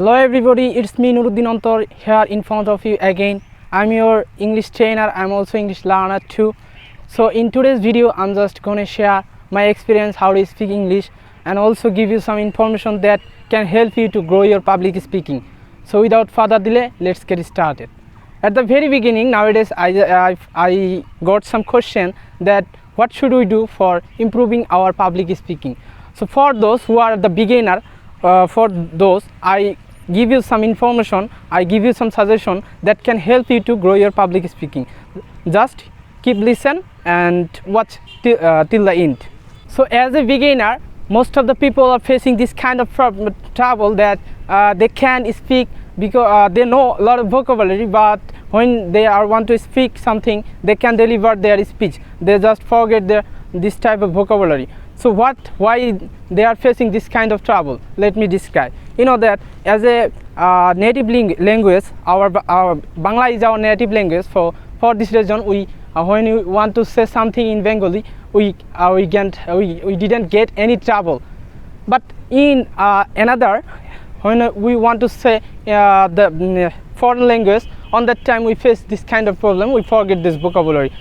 Hello everybody, it's me Nuruddin Antor here in front of you again. I'm your English trainer. I'm also English learner too. So in today's video, I'm just gonna share my experience how to speak English and also give you some information that can help you to grow your public speaking. So without further delay, let's get started. At the very beginning, nowadays I got some question that what should we do for improving our public speaking. So for those who are the beginner, for those I give you some information, I give you some suggestion that can help you to grow your public speaking. Just keep listen and watch till the end. So as a beginner, most of the people are facing this kind of trouble that they can speak because they know a lot of vocabulary, but when they want to speak something, they can deliver their speech, they just forget this type of vocabulary. So why they are facing this kind of trouble? Let me describe. You know that as a native language, our Bangla is our native language. For this reason, we when we want to say something in Bengali, we didn't get any trouble. But in another, when we want to say the foreign language, on that time we face this kind of problem. We forget this vocabulary,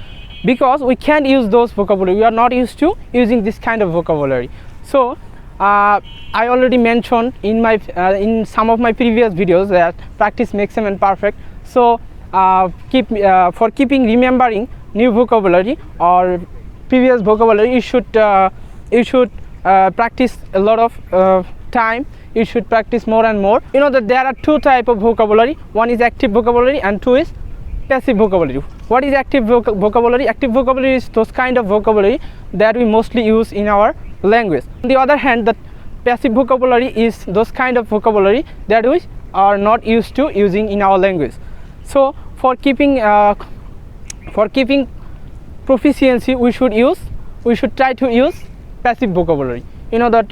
because we can't use those vocabulary. We are not used to using this kind of vocabulary. So I already mentioned in my in some of my previous videos that practice makes a man perfect. So for keeping remembering new vocabulary or previous vocabulary, you should practice a lot of time. You should practice more and more. You know that there are two types of vocabulary. One is active vocabulary and two is passive vocabulary. What is active vocabulary? Active vocabulary is those kind of vocabulary that we mostly use in our language. On the other hand, the passive vocabulary is those kind of vocabulary that we are not used to using in our language. So for keeping proficiency, we should try to use passive vocabulary. You know that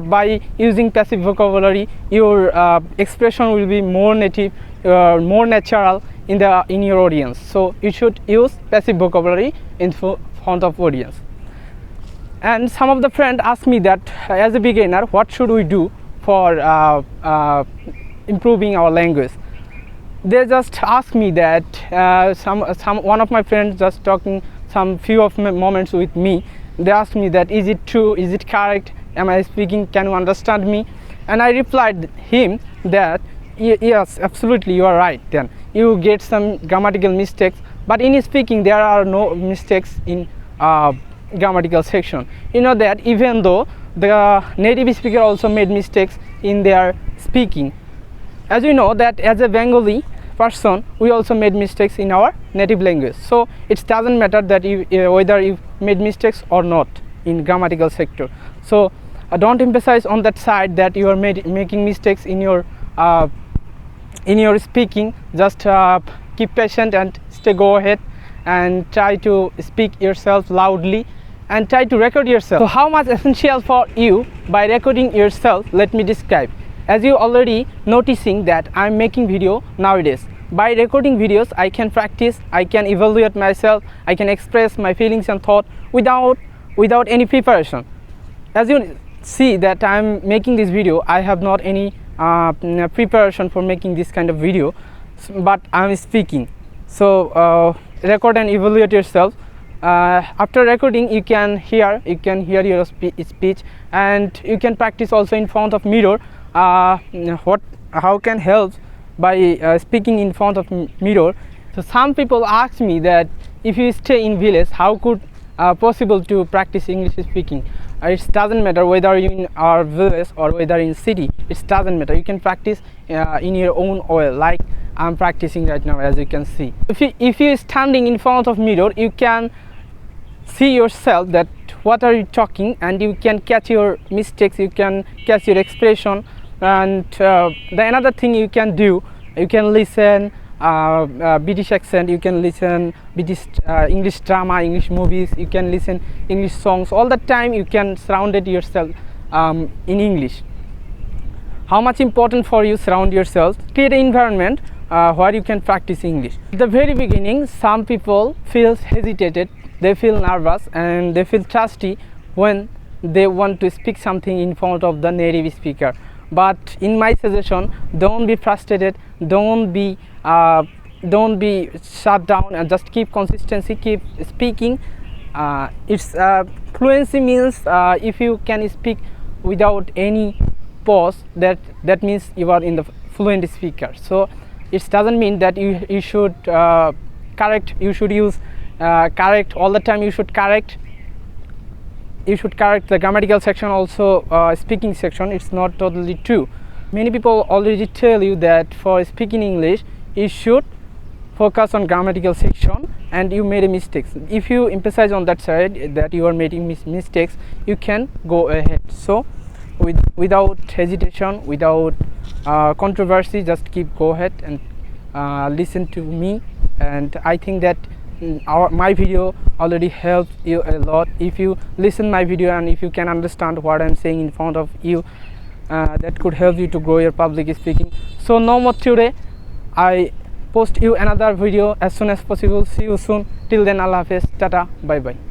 by using passive vocabulary, your expression will be more native, more natural in your audience. So you should use passive vocabulary in front of audience. And some of the friends ask me that as a beginner, what should we do for improving our language? They just ask me that one of my friends just talking some few of my moments with me. They asked me that, is it true? Is it correct? Am I speaking? Can you understand me? And I replied him that yes, absolutely, you are right. Then you get some grammatical mistakes, but in speaking there are no mistakes in grammatical section. You know that even though the native speaker also made mistakes in their speaking, as you know that as a Bengali person, we also made mistakes in our native language. So it doesn't matter that whether you made mistakes or not in grammatical sector. So don't emphasize on that side that you are making mistakes in your speaking. Just keep patient and go ahead and try to speak yourself loudly and try to record yourself. So how much essential for you by recording yourself? Let me describe. As you already noticing that I'm making video nowadays. By recording videos, I can practice, I can evaluate myself, I can express my feelings and thought without any preparation. As you see that I'm making this video, I have not any preparation for making this kind of video, but I'm speaking. So record and evaluate yourself. After recording, you can hear your speech, and you can practice also in front of mirror. How can help by speaking in front of mirror? So some people ask me that if you stay in village, how could possible to practice English speaking? It doesn't matter whether you're in our village or whether in city. It doesn't matter. You can practice in your own way, like I'm practicing right now, as you can see. If you're standing in front of mirror, you can see yourself that what are you talking, and you can catch your mistakes, you can catch your expression. And the another thing you can do, you can listen British accent, you can listen British English drama, English movies, you can listen English songs. All the time you can surround yourself in English. How much important for you surround yourself, create an environment where you can practice English. At the very beginning, some people feel hesitated, they feel nervous and they feel thirsty when they want to speak something in front of the native speaker. but in my suggestion, don't be frustrated, don't be shut down, and just keep consistency, keep speaking. It's fluency means if you can speak without any pause, that means you are in the fluent speaker. So it doesn't mean that you should correct, you should use correct all the time. You should correct the grammatical section also, speaking section. It's not totally true. Many people already tell you that for speaking English you should focus on grammatical section, and you made a mistake. If you emphasize on that side that you are making mistakes, you can go ahead. So without hesitation, without controversy, just go ahead and listen to me. And I think that my video already helped you a lot. If you listen my video and if you can understand what I'm saying in front of you, that could help you to grow your public speaking. So no more today. I post you another video as soon as possible. See you soon. Till then, Allah Hafiz, tata, bye bye.